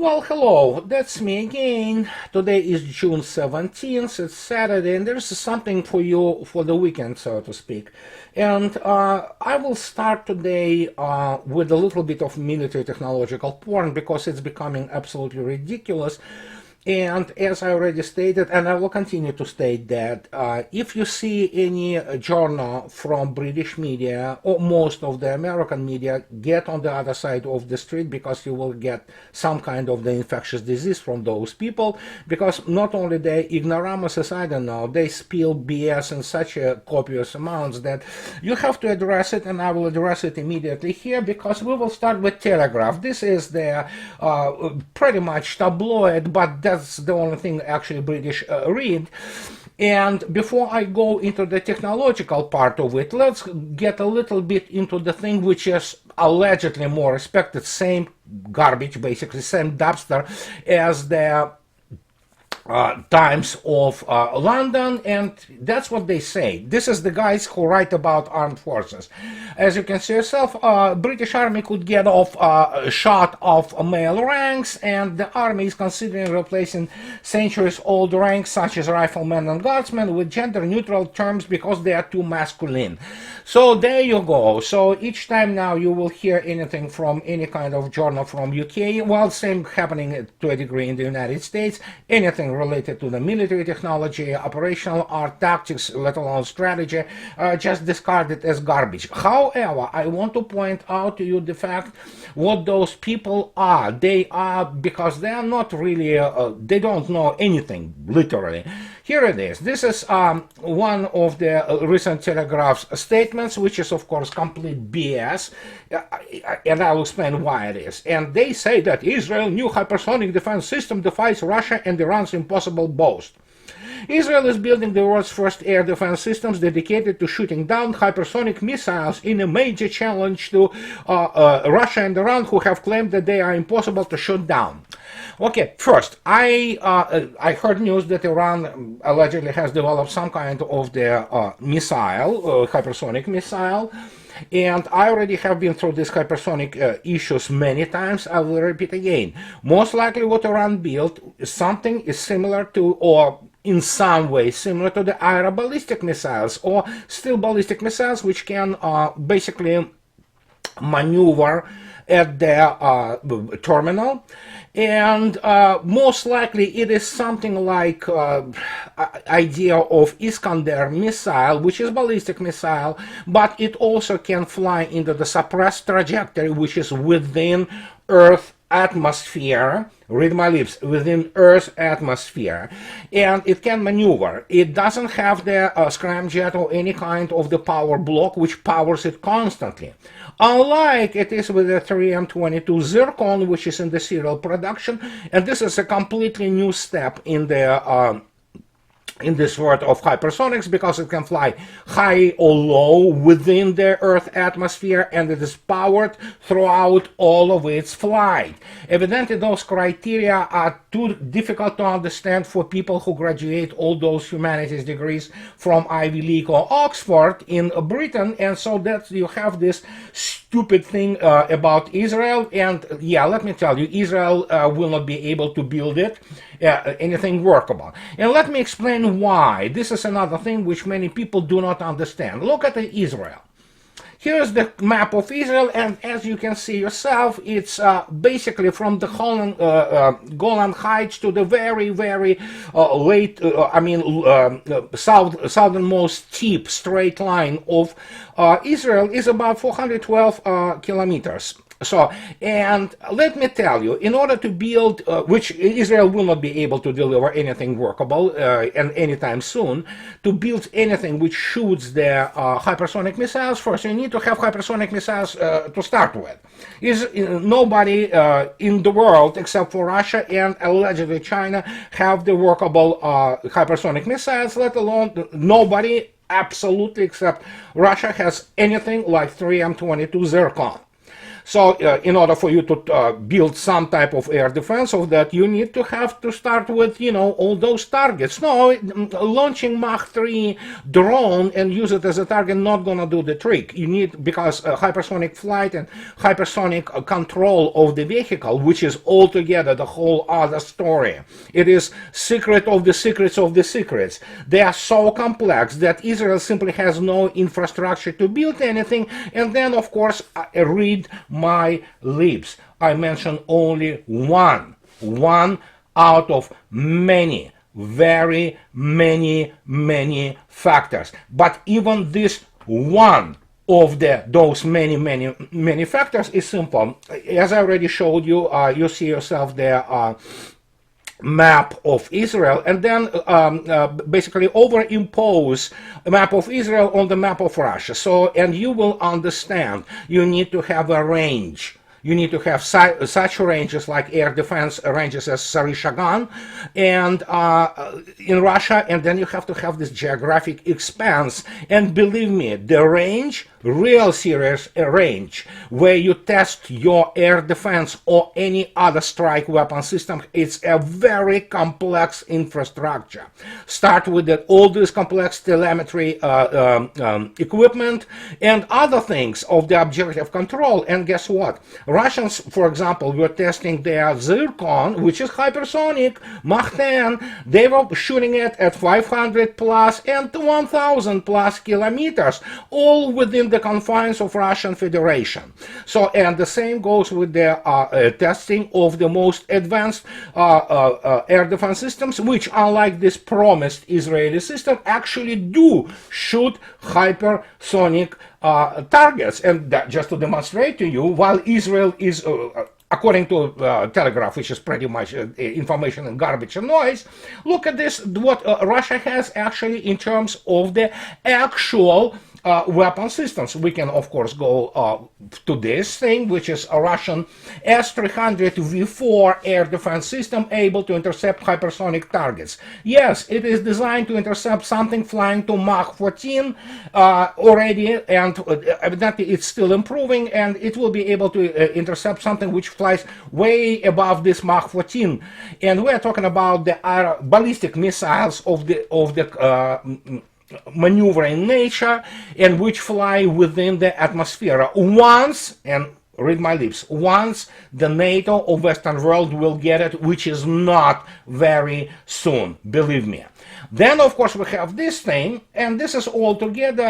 Well, hello, that's me again. Today is June 17th, it's Saturday, and there's something for you for the weekend, so to speak. And I will start today with a little bit of military technological porn because it's becoming absolutely ridiculous. And as I already stated, and I will continue to state that if you see any journal from British media or most of the American media, get on the other side of the street because you will get some kind of the infectious disease from those people. Because not only they ignoramuses, I don't know, they spill BS in such a copious amounts that you have to address it, and I will address it immediately here because we will start with Telegraph. This is the pretty much tabloid, but that's the only thing actually British read. And before I go into the technological part of it, let's get a little bit into the thing which is allegedly more respected, same garbage, basically, same dumpster as the Times of London, and that's what they say. This is the guys who write about armed forces. As you can see yourself, British Army could get off shot of male ranks, and the Army is considering replacing centuries-old ranks such as riflemen and guardsmen with gender-neutral terms because they are too masculine. So there you go. So each time now you will hear anything from any kind of journal from UK, well, same happening to a degree in the United States, anything related to the military technology, operational art, tactics, let alone strategy, just discarded as garbage. However, I want to point out to you the fact what those people are. They are, because they are not really, they don't know anything, literally. Here it is. This is one of the recent Telegraph's statements, which is, of course, complete BS, and I'll explain why it is. And they say that Israel's new hypersonic defense system defies Russia and Iran's impossible boast. Israel is building the world's first air defense systems dedicated to shooting down hypersonic missiles in a major challenge to Russia and Iran, who have claimed that they are impossible to shoot down. Okay, first, I heard news that Iran allegedly has developed some kind of the missile, hypersonic missile, and I already have been through these hypersonic issues many times. I will repeat again. Most likely what Iran built is something is similar to, or in some way similar to, the Ira ballistic missiles, or still ballistic missiles, which can basically maneuver at the terminal. And most likely it is something like idea of Iskander missile, which is ballistic missile, but it also can fly into the suppressed trajectory, which is within Earth atmosphere, read my lips, within Earth's atmosphere, and it can maneuver. It doesn't have the scramjet or any kind of the power block which powers it constantly, unlike it is with the 3M22 Zircon, which is in the serial production. And this is a completely new step in the in this world of hypersonics, because it can fly high or low within the Earth atmosphere, and it is powered throughout all of its flight. Evidently, those criteria are too difficult to understand for people who graduate all those humanities degrees from Ivy League or Oxford in Britain, and so that you have this stupid thing about Israel. And yeah, let me tell you, Israel will not be able to build it anything workable. And let me explain why. This is another thing which many people do not understand. Look at Israel. Here's the map of Israel, and as you can see yourself, it's basically from the Golan Heights to the very, very southernmost steep straight line of Israel is about 412 kilometers. So, and let me tell you, in order to build, which Israel will not be able to deliver anything workable and anytime soon, to build anything which shoots the hypersonic missiles, first you need to have hypersonic missiles to start with. Nobody in the world except for Russia and allegedly China have the workable hypersonic missiles, let alone nobody absolutely except Russia has anything like 3M22 Zircon. So in order for you to build some type of air defense of that, you need to have to start with, all those targets. No, launching Mach 3 drone and use it as a target not gonna do the trick. You need, because hypersonic flight and hypersonic control of the vehicle, which is altogether the whole other story. It is secret of the secrets of the secrets. They are so complex that Israel simply has no infrastructure to build anything. And then, of course, read my lips. I mention only one out of many, very many factors. But even this one of those many factors is simple. As I already showed you, you see yourself there. Map of Israel, and then basically overimpose a map of Israel on the map of Russia. So, and you will understand you need to have a range. You need to have such ranges like air defense ranges as Sarishagan and in Russia, and then you have to have this geographic expanse. And believe me, the range, real serious range, where you test your air defense or any other strike weapon system, it's a very complex infrastructure. Start with all this complex telemetry equipment and other things of the objective control. And guess what? Russians, for example, were testing their Zircon, which is hypersonic, Mach 10. They were shooting it at 500 plus and 1000 plus kilometers, all within the confines of Russian Federation. So, and the same goes with the testing of the most advanced air defense systems, which, unlike this promised Israeli system, actually do shoot hypersonic targets. And that, just to demonstrate to you, while Israel is according to Telegraph, which is pretty much information and garbage and noise, look at this, what Russia has actually in terms of the actual weapon systems. We can, of course, go to this thing, which is a Russian S-300 V4 air defense system able to intercept hypersonic targets. Yes, it is designed to intercept something flying to Mach 14 already, and evidently it's still improving, and it will be able to intercept something which flies way above this Mach 14. And we are talking about the ballistic missiles of the maneuvering nature, and which fly within the atmosphere. Once, and read my lips, once the NATO or Western world will get it, which is not very soon, believe me. Then, of course, we have this thing, and this is all together,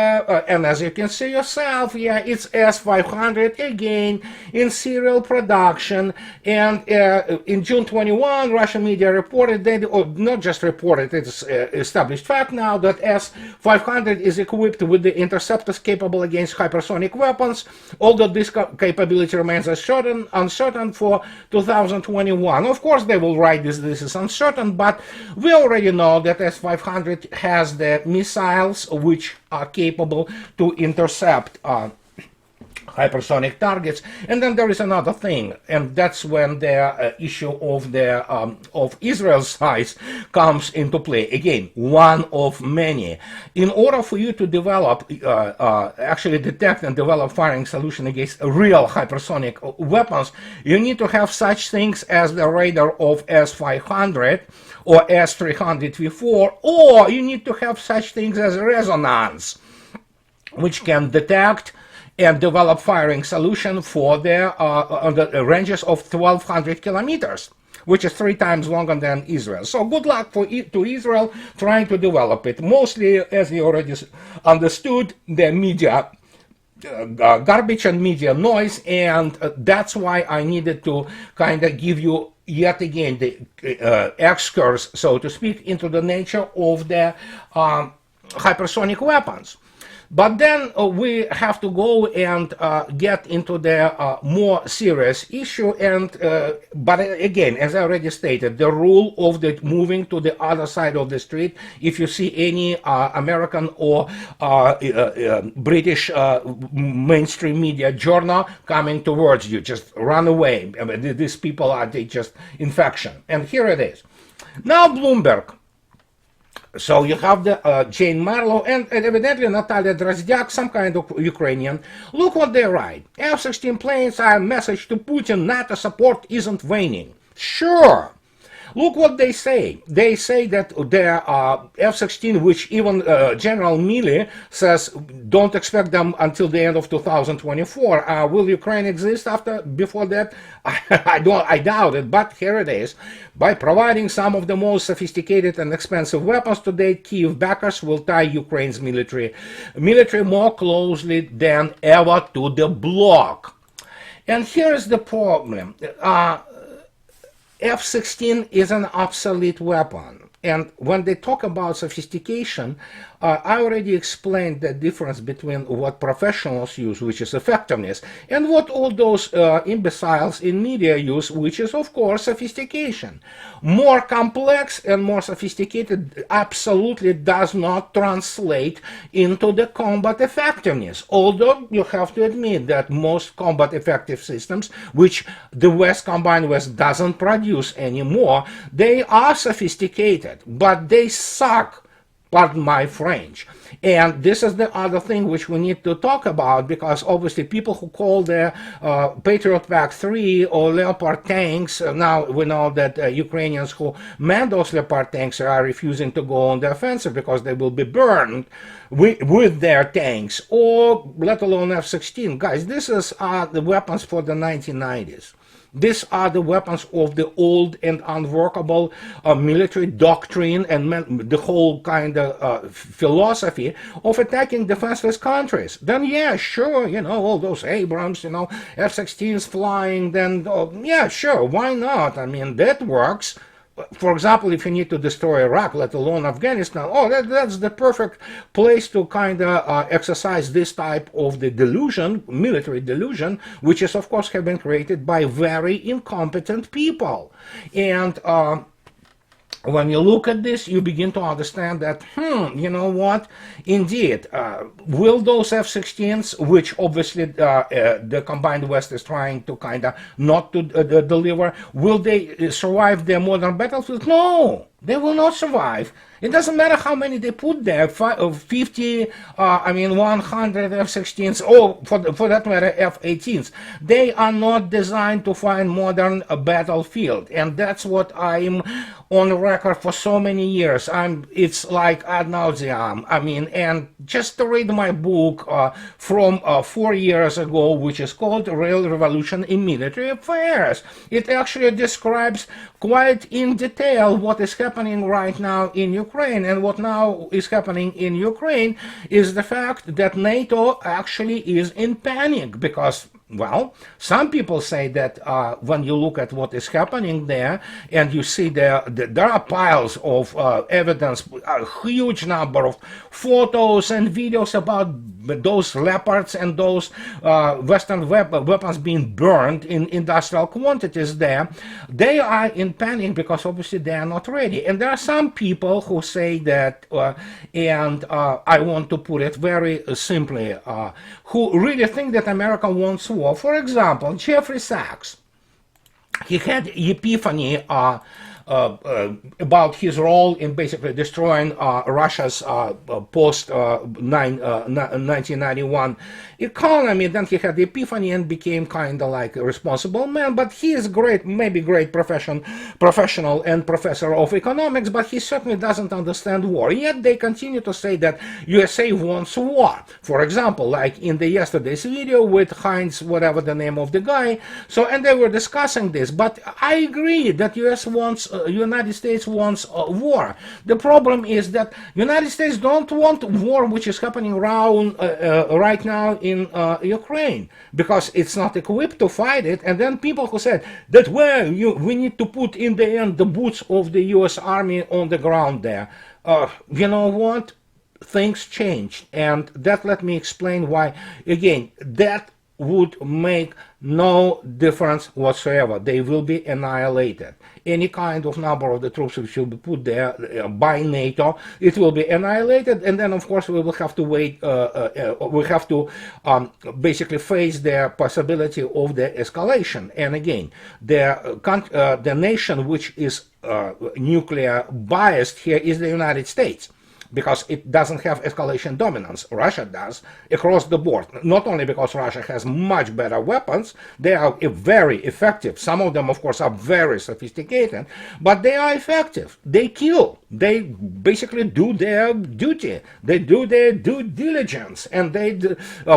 and as you can see yourself, yeah, it's S-500 again in serial production. And in June 21, Russian media reported, or not just reported, it's established fact now, that S-500 is equipped with the interceptors capable against hypersonic weapons, although this capability remains uncertain for 2021. Of course, they will write this is uncertain, but we already know that S-500 has the missiles which are capable to intercept hypersonic targets. And then there is another thing, and that's when the issue of the of Israel's size comes into play. Again, one of many. In order for you to develop, actually detect and develop firing solution against real hypersonic weapons, you need to have such things as the radar of S-500 or S-300 V4, or you need to have such things as resonance, which can detect and develop firing solution for the on the ranges of 1,200 kilometers, which is 3 times longer than Israel. So good luck to Israel trying to develop it. Mostly, as you already understood, the media garbage and media noise, and that's why I needed to kind of give you yet again the excursus, so to speak, into the nature of the hypersonic weapons. But then we have to go and get into the more serious issue. And but again, as I already stated, the rule of the moving to the other side of the street. If you see any American or British mainstream media journal coming towards you, just run away. I mean, these people are just infection. And here it is. Now Bloomberg So you have the Jane Marlowe and evidently Natalia Drozdiak, some kind of Ukrainian. Look what they write. F-16 planes are a message to Putin. NATO support isn't waning. Sure. Look what they say. They say that their F-16, which even General Milley says don't expect them until the end of 2024. Will Ukraine exist before that? I doubt it, but here it is. By providing some of the most sophisticated and expensive weapons to date, Kyiv backers will tie Ukraine's military more closely than ever to the bloc. And here's the problem. F-16 is an obsolete weapon. And when they talk about sophistication, I already explained the difference between what professionals use, which is effectiveness, and what all those imbeciles in media use, which is, of course, sophistication. More complex and more sophisticated absolutely does not translate into the combat effectiveness. Although you have to admit that most combat effective systems, which the West combined West doesn't produce anymore, they are sophisticated, but they suck. Pardon my French. And this is the other thing which we need to talk about, because obviously people who call the Patriot Pack 3 or Leopard tanks, now we know that Ukrainians who man those Leopard tanks are refusing to go on the offensive because they will be burned with their tanks, or let alone F-16. Guys, this is the weapons for the 1990s. These are the weapons of the old and unworkable military doctrine and the whole kind of philosophy of attacking defenseless countries. Then, yeah, sure, all those Abrams, F-16s flying, then, yeah, sure, why not? I mean, that works. For example, if you need to destroy Iraq, let alone Afghanistan, that's the perfect place to kind of exercise this type of the delusion, military delusion, which is, of course, have been created by very incompetent people. And when you look at this, you begin to understand that, you know what, indeed, will those F-16s, which obviously the combined West is trying to kind of not to deliver, will they survive the modern battlefield? No, they will not survive. It doesn't matter how many they put there, 50, 100 F-16s, or for that matter, F-18s. They are not designed to find modern battlefield. And that's what I'm on record for so many years. It's like ad nauseam. And just to read my book from 4 years ago, which is called Real Revolution in Military Affairs. It actually describes quite in detail what is happening right now in Ukraine. And what now is happening in Ukraine is the fact that NATO actually is in panic because, well, some people say that when you look at what is happening there and you see there are piles of evidence, a huge number of photos and videos about those leopards and those Western weapons being burned in industrial quantities there, they are in panic because obviously they are not ready. And there are some people who say that, and I want to put it very simply, who really think that America wants war. For example, Jeffrey Sachs, he had epiphany about his role in basically destroying Russia's post-1991 economy. Then he had the epiphany and became kind of like a responsible man. But he is great, maybe great professional and professor of economics, but he certainly doesn't understand war. Yet they continue to say that USA wants war. For example, like in the yesterday's video with Heinz, whatever the name of the guy. So, and they were discussing this. But I agree that United States wants war. The problem is that United States don't want war, which is happening around right now in Ukraine, because it's not equipped to fight it. And then people who said that, well, we need to put in the end the boots of the US Army on the ground there. You know what? Things changed. And that let me explain why. Again, that would make no difference whatsoever. They will be annihilated. Any kind of number of the troops which will be put there by NATO, it will be annihilated, and then of course we will have to wait, we have to basically face the possibility of the escalation. And again, the nation which is nuclear biased here is the United States, because it doesn't have escalation dominance. Russia does across the board. Not only because Russia has much better weapons, they are very effective. Some of them, of course, are very sophisticated, but they are effective. They kill. They basically do their duty. They do their due diligence, and they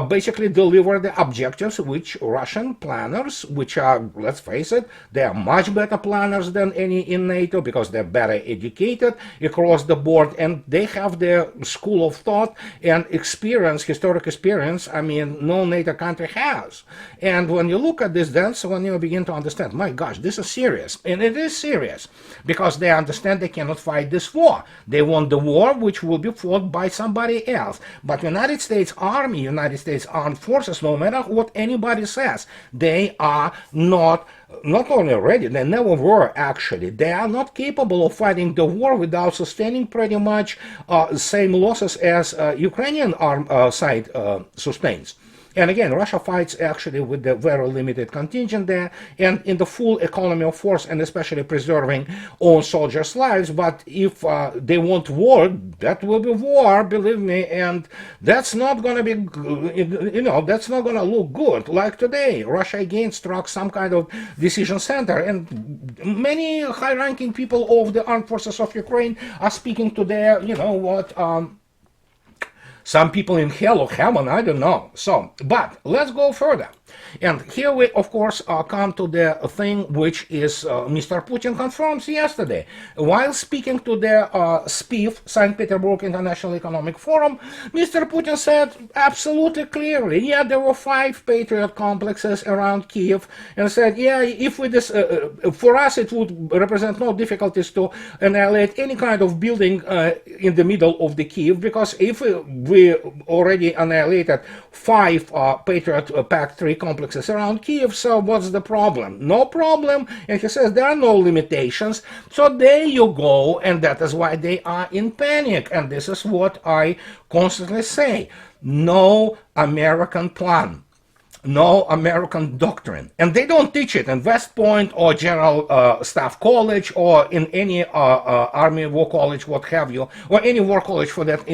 basically deliver the objectives which Russian planners, which are, let's face it, they are much better planners than any in NATO, because they're better educated across the board, and they have their school of thought and experience, historic experience, I mean, no NATO country has. And when you look at this, that's when you begin to understand, my gosh, this is serious. And it is serious, because they understand they cannot fight this war. They want the war which will be fought by somebody else. But United States Army, United States Armed Forces, no matter what anybody says, they are not only ready, they never were actually. They are not capable of fighting the war without sustaining pretty much same losses as Ukrainian side sustains. And again, Russia fights actually with a very limited contingent there, and in the full economy of force, and especially preserving own soldiers' lives. But if they want war, that will be war, believe me, and that's not going to be, that's not going to look good. Like today, Russia again struck some kind of decision center, and many high-ranking people of the armed forces of Ukraine are speaking to their, some people in hell or heaven, I don't know. So, but let's go further. And here we, of course, come to the thing which is Mr. Putin confirms yesterday. While speaking to the SPIEF, St. Petersburg International Economic Forum, Mr. Putin said absolutely clearly, yeah, there were 5 Patriot complexes around Kiev, and said, yeah, if we for us it would represent no difficulties to annihilate any kind of building in the middle of the Kiev, because if we already annihilated 5 Patriot Pact 3 complexes around Kiev, so what's the problem? No problem. And he says there are no limitations. So there you go, and that is why they are in panic. And this is what I constantly say. No American plan. No American doctrine. And they don't teach it in West Point or General Staff College or in any Army War College, what have you, or any war college for that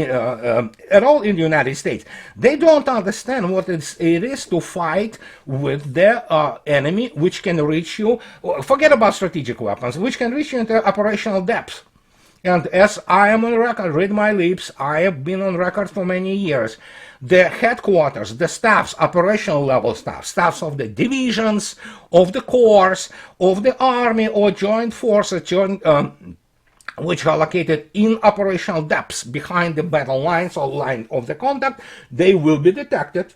at all in the United States. They don't understand what it is to fight with the enemy, which can reach you, forget about strategic weapons, which can reach you into operational depth. And as I am on record, read my lips, I have been on record for many years. The headquarters, the staffs, operational level staffs of the divisions, of the corps, of the army or joint forces, which are located in operational depths behind the battle lines or line of the contact, they will be detected,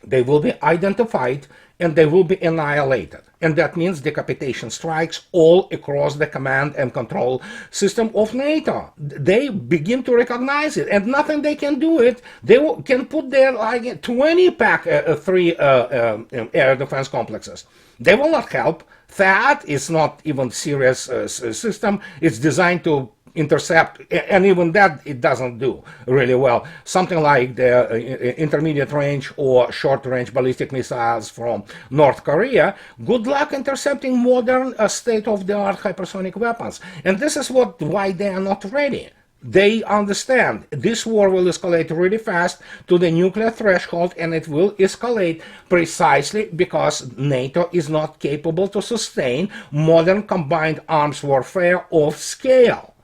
they will be identified, and they will be annihilated. And that means decapitation strikes all across the command and control system of NATO. They begin to recognize it, and nothing they can do it. They can put their 20 pack 3 air defense complexes. They will not help. THAAD is not even serious system. It's designed to intercept, and even that it doesn't do really well. Something like the intermediate range or short range ballistic missiles from North Korea, good luck intercepting modern state-of-the-art hypersonic weapons. And this is why they are not ready. They understand this war will escalate really fast to the nuclear threshold, and it will escalate precisely because NATO is not capable to sustain modern combined arms warfare of scale.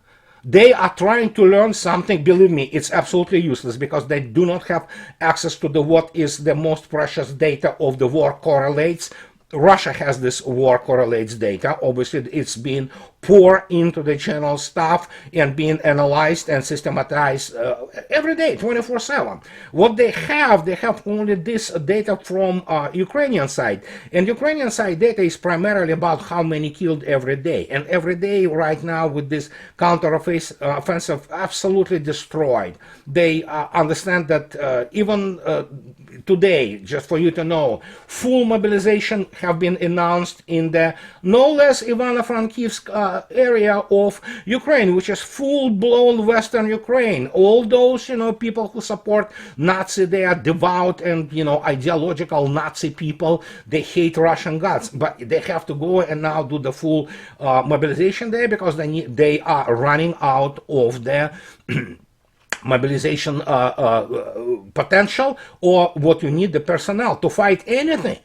They are trying to learn something, believe me, it's absolutely useless, because they do not have access to what is the most precious data of the war correlates. Russia has this war correlates data. Obviously, it's been poured into the general staff and being analyzed and systematized every day, 24/7. What they have only this data from Ukrainian side. And Ukrainian side data is primarily about how many killed every day. And every day right now with this counter-offensive absolutely destroyed. They understand that even today, just for you to know, full mobilization have been announced in the no less Ivano-Frankivsk area of Ukraine, which is full-blown Western Ukraine. All those, people who support Nazi, they are devout and, ideological Nazi people. They hate Russian gods, but they have to go and now do the full mobilization there because they are running out of the mobilization potential, or what you need the personnel to fight anything.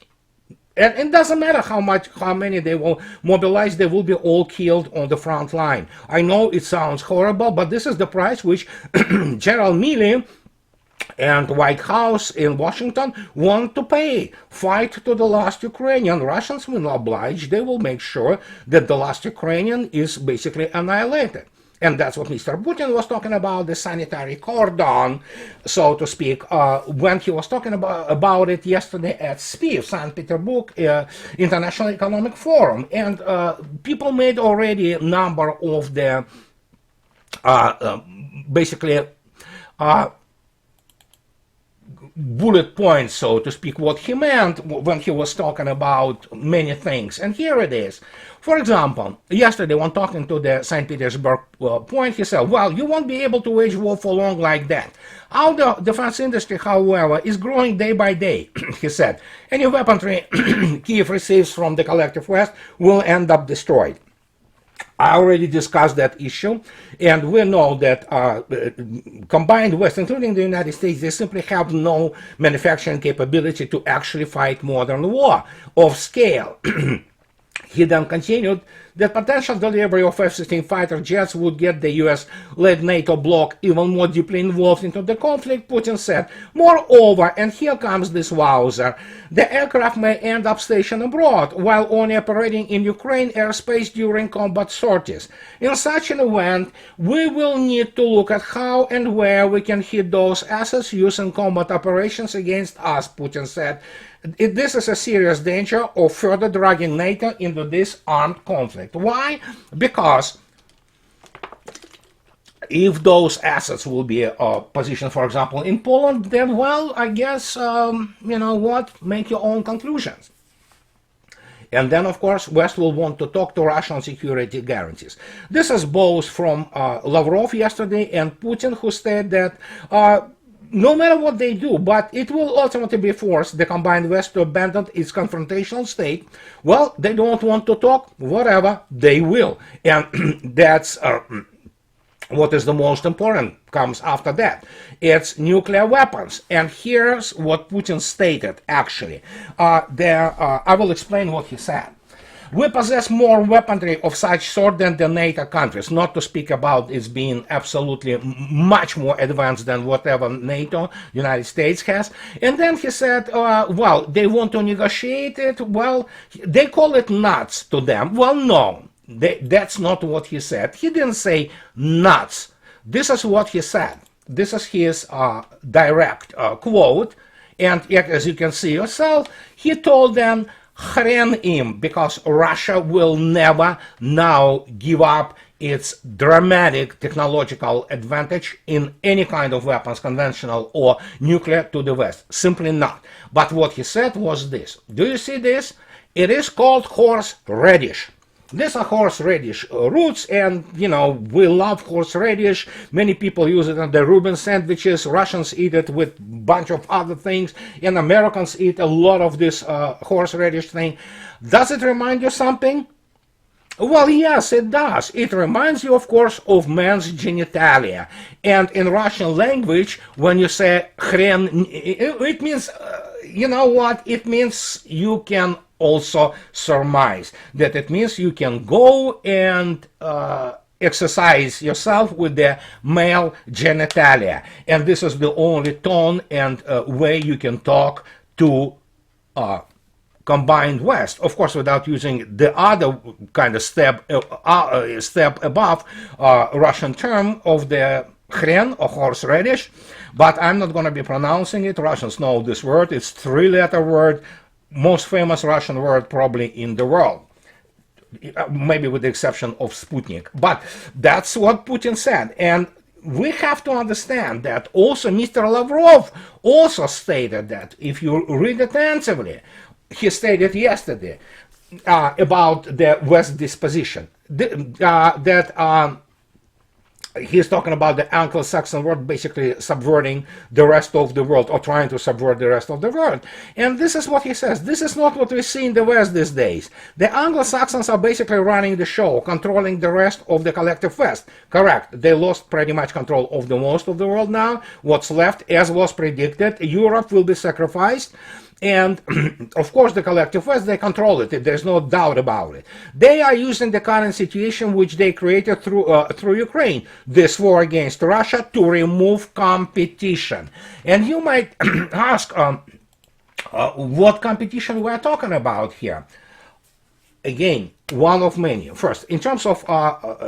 And it doesn't matter how many they will mobilize, they will be all killed on the front line. I know it sounds horrible, but this is the price which General Milley and White House in Washington want to pay. Fight to the last Ukrainian. Russians will oblige. They will make sure that the last Ukrainian is basically annihilated. And that's what Mr. Putin was talking about, the sanitary cordon, so to speak, when he was talking about it yesterday at SPIEF, St. Petersburg International Economic Forum. And people made already a number of the, basically, bullet points, so to speak, what he meant when he was talking about many things. And here it is. For example, yesterday when talking to the St. Petersburg point, he said, well, you won't be able to wage war for long like that. Our defense industry, however, is growing day by day, he said. Any weaponry Kiev receives from the collective West will end up destroyed. I already discussed that issue, and we know that combined West, including the United States, they simply have no manufacturing capability to actually fight modern war of scale. He then continued that potential delivery of F-16 fighter jets would get the US-led NATO bloc even more deeply involved into the conflict, Putin said. Moreover, and here comes this wowzer, the aircraft may end up stationed abroad while only operating in Ukraine airspace during combat sorties. In such an event, we will need to look at how and where we can hit those assets used in combat operations against us, Putin said. This is a serious danger of further dragging NATO into this armed conflict. Why? Because if those assets will be positioned, for example, in Poland, then, well, I guess, make your own conclusions. And then, of course, West will want to talk to Russia on security guarantees. This is both from Lavrov yesterday and Putin, who said that no matter what they do, but it will ultimately be forced the combined West to abandon its confrontational state. Well, they don't want to talk, whatever, they will. And that's what is the most important comes after that. It's nuclear weapons. And here's what Putin stated, actually. I will explain what he said. We possess more weaponry of such sort than the NATO countries, not to speak about its being absolutely much more advanced than whatever NATO, United States has. And then he said, well, they want to negotiate it. Well, they call it nuts to them. Well, no, that's not what he said. He didn't say nuts. This is what he said. This is his direct quote. And as you can see yourself, he told them, Hren im, because Russia will never now give up its dramatic technological advantage in any kind of weapons, conventional or nuclear, to the West. Simply not. But what he said was this. Do you see this? It is called horseradish. These are horseradish roots, and, we love horseradish. Many people use it on the Reuben sandwiches. Russians eat it with a bunch of other things, and Americans eat a lot of this horseradish thing. Does it remind you something? Well, yes, it does. It reminds you, of course, of man's genitalia. And in Russian language, when you say hren, it means, It means you can also surmise. That it means you can go and exercise yourself with the male genitalia. And this is the only tone and way you can talk to combined West, of course, without using the other kind of step above Russian term of the hren or horseradish, but I'm not going to be pronouncing it. Russians know this word. It's a three-letter word, most famous Russian word probably in the world, maybe with the exception of Sputnik. But that's what Putin said. And we have to understand that also Mr. Lavrov also stated that, if you read attentively, he stated yesterday about the West disposition, that he's talking about the Anglo-Saxon world basically subverting the rest of the world, or trying to subvert the rest of the world. And this is what he says. This is not what we see in the West these days. The Anglo-Saxons are basically running the show, controlling the rest of the collective West. Correct. They lost pretty much control of the most of the world now. What's left, as was predicted, Europe will be sacrificed. And of course, the collective West, they control it. There's no doubt about it. They are using the current situation which they created through Ukraine, this war against Russia, to remove competition. And you might ask, what competition we're talking about here? Again, one of many. First, in terms of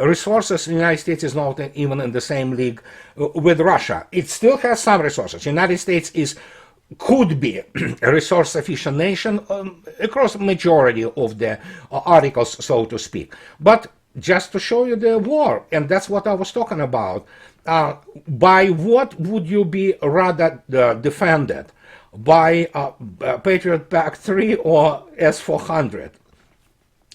resources, the United States is not even in the same league with Russia. It still has some resources. The United States could be a resource-efficient nation across majority of the articles, so to speak. But just to show you the war, and that's what I was talking about, by what would you be rather defended? By Patriot PAC-3 or S-400?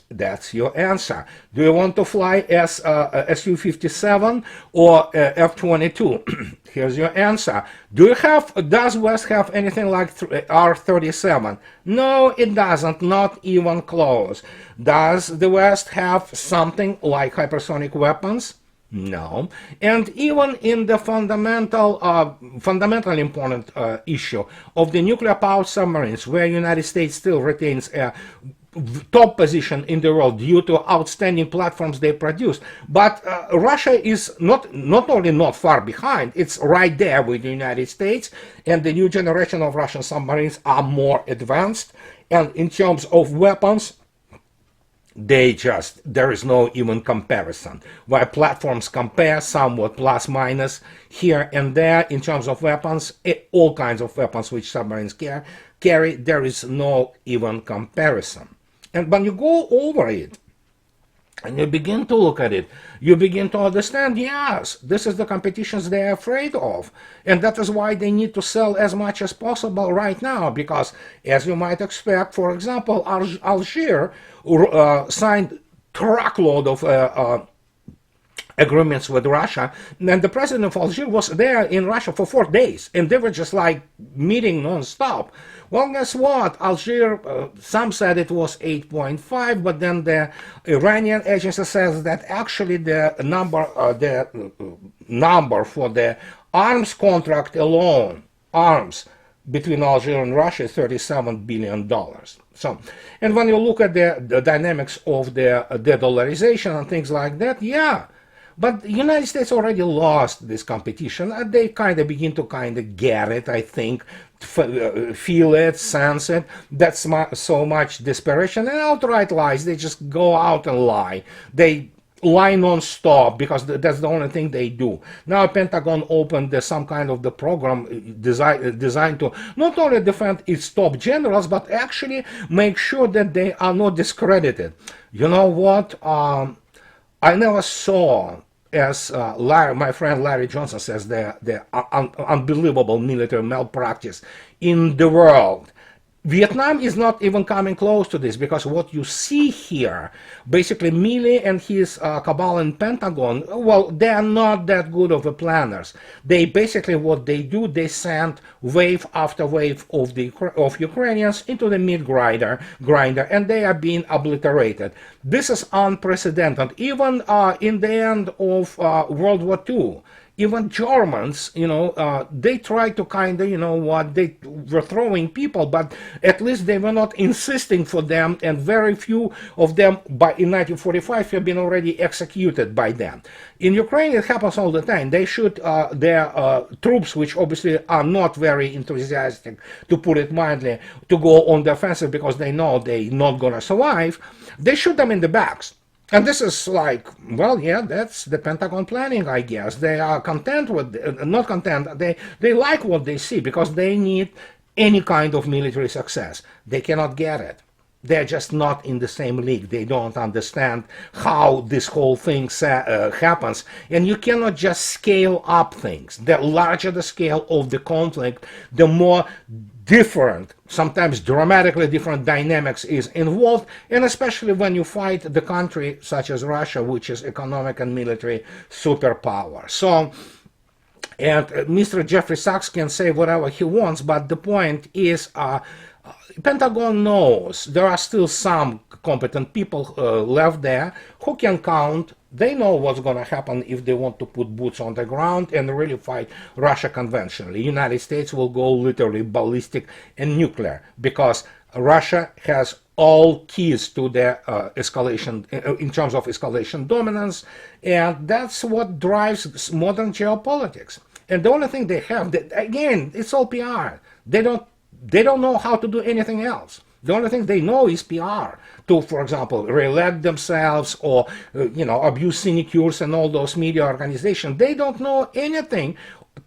That's your answer. Do you want to fly Su-57 or F-22? Here's your answer. Does West have anything like R-37? No, it doesn't, not even close. Does the West have something like hypersonic weapons? No. And even in the fundamentally important issue of the nuclear-powered submarines, where United States still retains a top position in the world due to outstanding platforms they produce. But Russia is not only not far behind, it's right there with the United States, and the new generation of Russian submarines are more advanced. And in terms of weapons, there is no even comparison. While platforms compare somewhat plus minus here and there in terms of weapons, all kinds of weapons which submarines carry, there is no even comparison. And when you go over it, and you begin to look at it, you begin to understand, yes, this is the competitions they're afraid of. And that is why they need to sell as much as possible right now, because, as you might expect, for example, Algiers signed truckload of agreements with Russia, and the president of Algeria was there in Russia for 4 days, and they were just like meeting non-stop. Well, guess what? Algeria, some said it was 8.5, but then the Iranian agency says that actually the number for the arms contract alone, arms between Algeria and Russia, is $37 billion. So, and when you look at the dynamics of the de-dollarization and things like that, yeah. But the United States already lost this competition. They kind of begin to get it, I think, feel it, sense it. That's so much desperation and outright lies. They just go out and lie. They lie non-stop because that's the only thing they do. Now Pentagon opened some kind of the program designed to not only defend its top generals, but actually make sure that they are not discredited. You know what? I never saw, as my friend Larry Johnson says, the unbelievable military malpractice in the world. Vietnam is not even coming close to this, because what you see here, basically Milley and his cabal in Pentagon, well, they are not that good of planners. They basically, what they do, they send wave after wave of Ukrainians into the meat grinder, and they are being obliterated. This is unprecedented. Even in the end of World War II, even Germans, they tried to they were throwing people, but at least they were not insisting for them, and very few of them in 1945 have been already executed by them. In Ukraine, it happens all the time. They shoot their troops, which obviously are not very enthusiastic, to put it mildly, to go on the offensive because they know they're not going to survive. They shoot them in the backs. And this is like, well, yeah, that's the Pentagon planning, I guess. They are content with, not content, they like what they see, because they need any kind of military success. They cannot get it. They're just not in the same league. They don't understand how this whole thing happens. And you cannot just scale up things. The larger the scale of the conflict, the more different, sometimes dramatically different dynamics is involved, and especially when you fight the country such as Russia, which is economic and military superpower. So, and Mr. Jeffrey Sachs can say whatever he wants, but the point is, Pentagon knows there are still some competent people left there who can count. They know what's going to happen if they want to put boots on the ground and really fight Russia conventionally. The United States will go literally ballistic and nuclear because Russia has all keys to the escalation in terms of escalation dominance, and that's what drives modern geopolitics. And the only thing they have, again, it's all PR. They don't know how to do anything else. The only thing they know is PR, to, for example, re-elect themselves or, abuse sinecures and all those media organizations. They don't know anything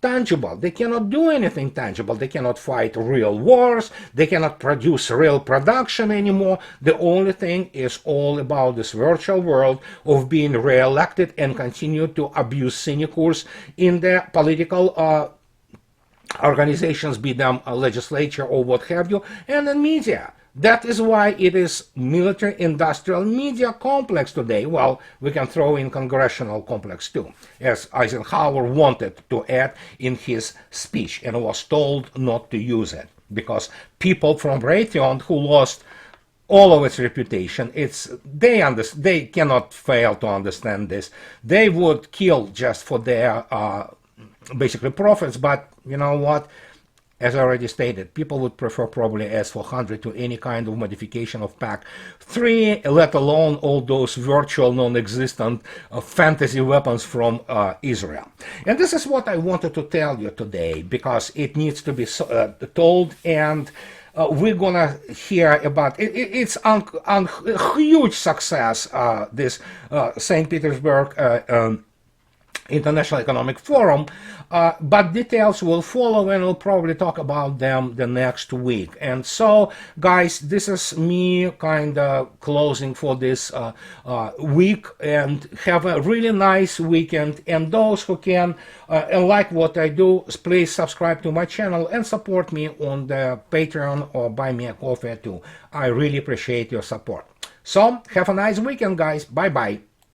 tangible. They cannot do anything tangible. They cannot fight real wars. They cannot produce real production anymore. The only thing is all about this virtual world of being re-elected and continue to abuse sinecures in the political organizations, be them a legislature or what have you, and in media. That is why it is military-industrial media complex today. Well, we can throw in congressional complex too, as Eisenhower wanted to add in his speech and was told not to use it, because people from Raytheon who lost all of its reputation, they cannot fail to understand this. They would kill just for their basically profits, but you know what? As I already stated, people would prefer probably S-400 to any kind of modification of PAC-3, let alone all those virtual, non-existent fantasy weapons from Israel. And this is what I wanted to tell you today, because it needs to be told, and we're gonna hear about it. It's a huge success, this St. Petersburg International Economic Forum, but details will follow, and we'll probably talk about them the next week. And so, guys, this is me kind of closing for this week, and have a really nice weekend. And those who can and like what I do, please subscribe to my channel and support me on the Patreon or buy me a coffee too. I really appreciate your support. So, have a nice weekend, guys. Bye-bye.